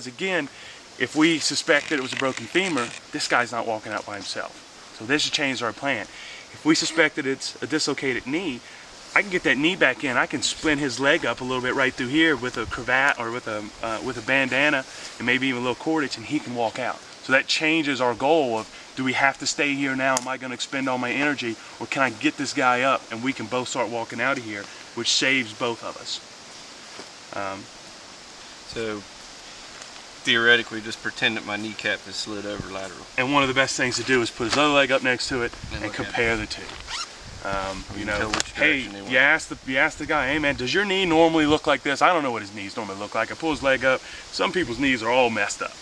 because again, if we suspect that it was a broken femur, this guy's not walking out by himself. So this should change our plan. If we suspect that it's a dislocated knee, I can get that knee back in. I can splint his leg up a little bit right through here with a cravat or with a bandana and maybe even a little cordage, and he can walk out. So that changes our goal of, do we have to stay here now? Am I going to expend all my energy, or can I get this guy up and we can both start walking out of here, which saves both of us. So theoretically, just pretend that my kneecap is slid over lateral. And one of the best things to do is put his other leg up next to it and compare the two. You know, hey, you ask the guy, hey man, does your knee normally look like this? I don't know what his knees normally look like. I pull his leg up. Some people's knees are all messed up,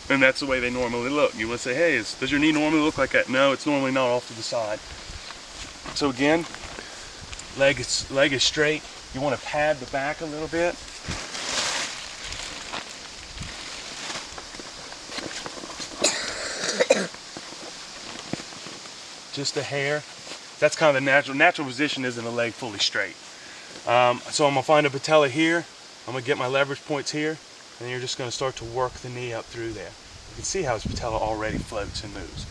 and that's the way they normally look. You want to say, hey, does your knee normally look like that? No, it's normally not, off to the side. So again, leg is straight. You want to pad the back a little bit. Just a hair. That's kind of the natural position, isn't the leg fully straight. So I'm gonna find a patella here. I'm gonna get my leverage points here, and you're just gonna start to work the knee up through there. You can see how his patella already floats and moves.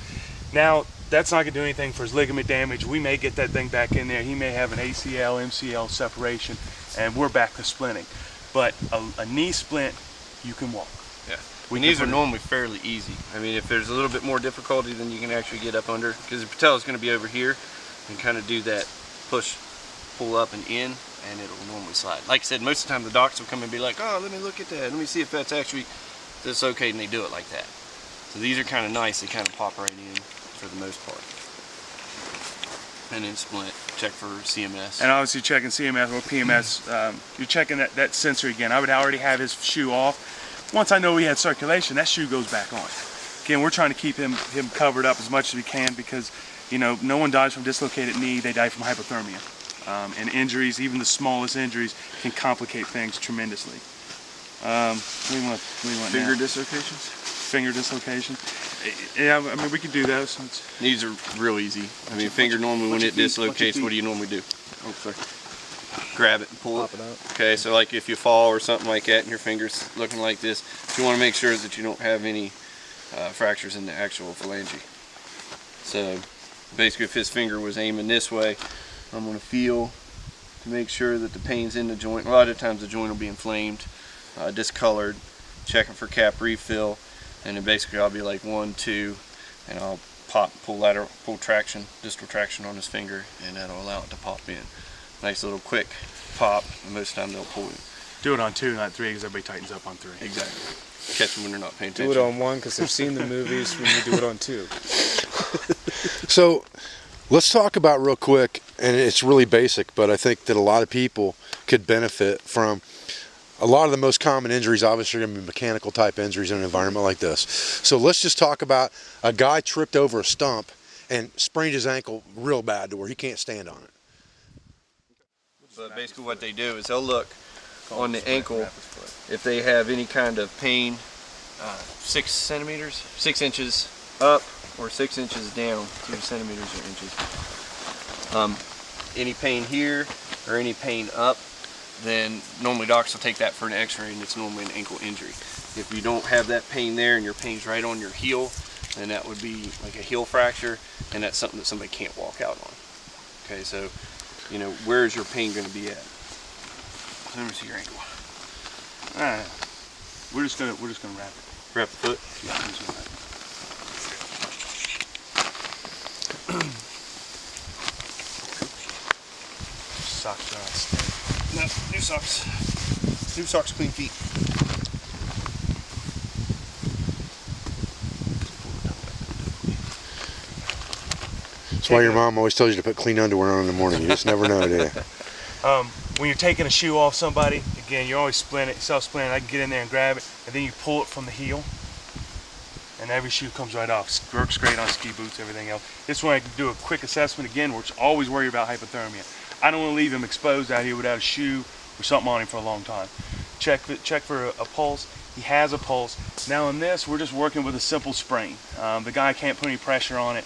Now, that's not gonna do anything for his ligament damage. We may get that thing back in there. He may have an ACL, MCL separation, and we're back to splinting. But a knee splint, you can walk. Yeah. Knees are normally fairly easy. I mean, if there's a little bit more difficulty, then you can actually get up under, because the patella is going to be over here, and kind of do that push, pull up and in, and it'll normally slide. Like I said, most of the time the docs will come and be like, oh, let me look at that, let me see if that's actually okay, and they do it like that. So these are kind of nice, they kind of pop right in for the most part. And then splint, check for CMS. And obviously checking CMS or PMS, you're checking that sensor again. I would already have his shoe off. Once I know he had circulation, that shoe goes back on. Again, we're trying to keep him covered up as much as we can, because, you know, no one dies from dislocated knee, they die from hypothermia. And injuries, even the smallest injuries, can complicate things tremendously. What do you want Finger dislocations? Finger dislocation. Yeah, I mean, we could do those. These are real easy. I mean, finger normally when it dislocates, what do you normally do? Oh, sorry. Grab it and pull it. Okay, so like if you fall or something like that and your finger's looking like this, you want to make sure that you don't have any fractures in the actual phalange. So basically, if his finger was aiming this way, I'm going to feel to make sure that the pain's in the joint. A lot of times the joint will be inflamed, discolored, checking for cap refill, and then basically I'll be like 1, 2, and I'll pull traction, distal traction on his finger, and that'll allow it to pop in. Nice little quick pop, and most of the time they'll pull it. Do it on 2, not 3, because everybody tightens up on 3. Exactly. Catch them when they're not paying attention. Do it on 1, because they've seen the movies when you do it on 2. So let's talk about real quick, and it's really basic, but I think that a lot of people could benefit from. A lot of the most common injuries obviously are going to be mechanical type injuries in an environment like this. So let's just talk about a guy tripped over a stump and sprained his ankle real bad to where he can't stand on it. But basically what they do is they'll look on the ankle if they have any kind of pain, 6 centimeters, 6 inches up or 6 inches down, 2 centimeters or inches. Any pain here or any pain up, then normally docs will take that for an x-ray, and it's normally an ankle injury. If you don't have that pain there and your pain's right on your heel, then that would be like a heel fracture, and that's something that somebody can't walk out on. Okay, so you know, where is your pain going to be at? Let me see your ankle. Alright. We're just gonna wrap it. Wrap the foot? Yeah, I'm just gonna wrap it. Socks are on stick. No, new socks. New socks, clean feet. That's why your mom always tells you to put clean underwear on in the morning. You just never know, do you? When you're taking a shoe off somebody, again, you're always self-splinting. I can get in there and grab it, and then you pull it from the heel, and every shoe comes right off. Works great on ski boots, everything else. This one I can do a quick assessment again. We're always worried about hypothermia. I don't want to leave him exposed out here without a shoe or something on him for a long time. Check for a pulse. He has a pulse. Now in this, we're just working with a simple sprain. The guy can't put any pressure on it.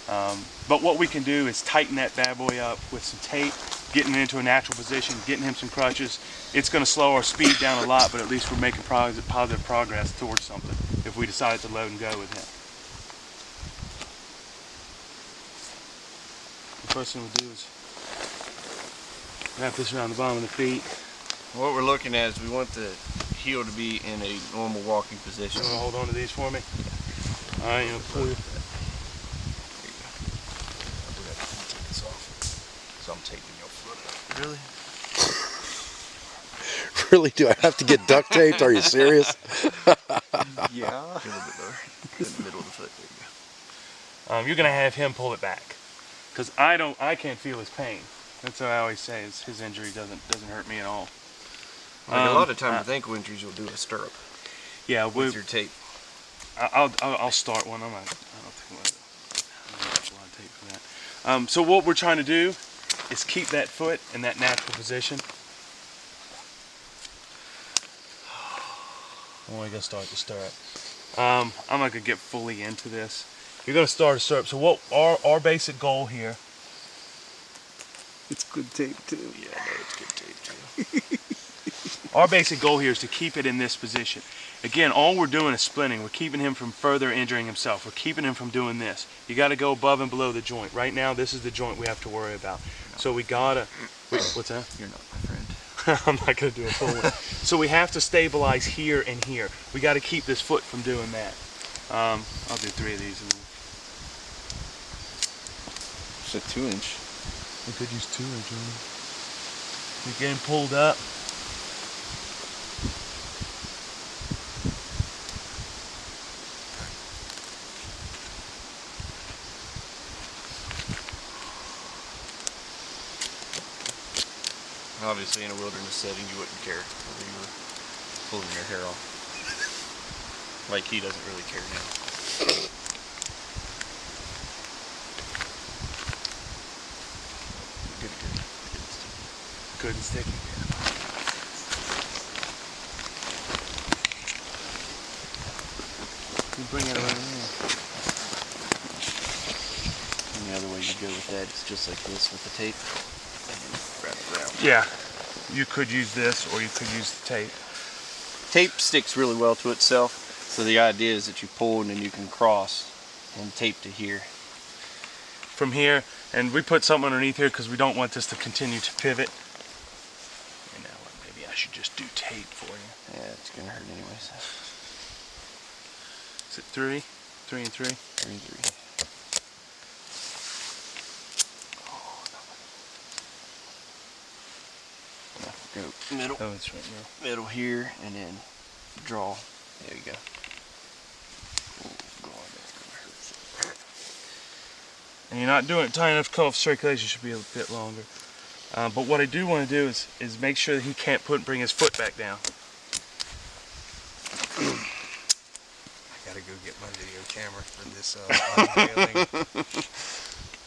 But what we can do is tighten that bad boy up with some tape, getting it into a natural position, getting him some crutches. It's going to slow our speed down a lot, but at least we're making positive progress towards something if we decide to load and go with him. The first thing we'll do is wrap this around the bottom of the feet. What we're looking at is we want the heel to be in a normal walking position. You want to hold on to these for me? All right, you'll pull your... So I'm taping your foot up. Really? Really? Do I have to get duct taped? Are you serious? Yeah. A little bit lower. In the middle of the foot. There you go. You're gonna have him pull it back, because I can't feel his pain. That's what I always say. Is his injury doesn't hurt me at all. Like a lot of times with ankle injuries, you'll do a stirrup. Yeah, with your tape. I'll start one. I don't think I have a lot of tape for that. So what we're trying to do is keep that foot in that natural position. Oh, I gotta start the stirrup. I'm not gonna get fully into this. You're gonna start a stirrup. So what our basic goal here. It's good tape too. Yeah, I know it's good tape too. Our basic goal here is to keep it in this position. Again, all we're doing is splitting. We're keeping him from further injuring himself. We're keeping him from doing this. You got to go above and below the joint. Right now, this is the joint we have to worry about. So we gotta. Wait, what's that? You're not my friend. I'm not gonna do a full one. So we have to stabilize here and here. We got to keep this foot from doing that. I'll do 3 of these. It's a 2-inch. We could use 2 inch. We get him pulled up. Obviously, in a wilderness setting, you wouldn't care whether you were pulling your hair off. Like he doesn't really care now. Good and sticky. You bring it around here. And the other way you go with that is just like this with the tape. And wrap it around. Yeah, you could use this or you could use the tape. Tape sticks really well to itself. So the idea is that you pull and then you can cross and tape to here. From here, and we put something underneath here because we don't want this to continue to pivot. You know what, maybe I should just do tape for you. Yeah, it's gonna hurt anyways. Is it 3? 3 and 3? 3 and 3. Go middle. Oh, it's right now. Middle here, and then draw. There you go. And you're not doing it tight enough to cut off circulation, should be a bit longer. But what I do want to do is make sure that he can't bring his foot back down. I gotta go get my video camera for this unveiling.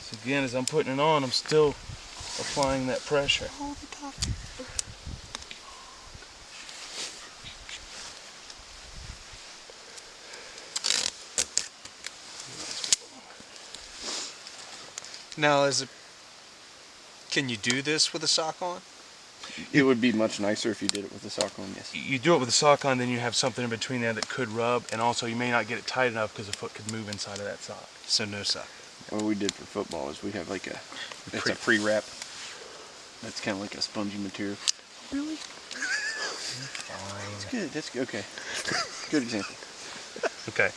So again, as I'm putting it on, I'm still applying that pressure. Now, can you do this with a sock on? It would be much nicer if you did it with the sock on, yes. You do it with a sock on, then you have something in between there that could rub, and also you may not get it tight enough because the foot could move inside of that sock. So no sock. What we did for football is we have like it's a pre-wrap. That's kind of like a spongy material. Really? That's good. That's good. Okay. Good example. Okay.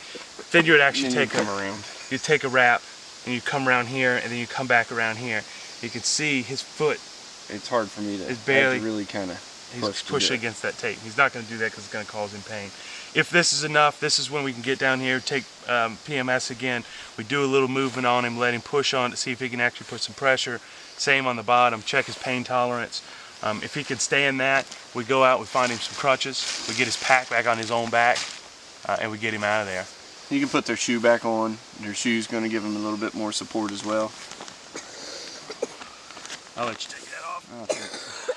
Then you would actually And then take you come around. You take a wrap, and you come around here, and then you come back around here. You can see his foot. It's hard for me to. It's barely. I have to really kind of. He's pushing against that tape. He's not going to do that because it's going to cause him pain. If this is enough, this is when we can get down here, take PMS again. We do a little movement on him, let him push on to see if he can actually put some pressure. Same on the bottom, check his pain tolerance. If he can stay in that, we go out, we find him some crutches, we get his pack back on his own back, and we get him out of there. You can put their shoe back on. Their shoe's going to give them a little bit more support as well. I'll let you take that off. Oh,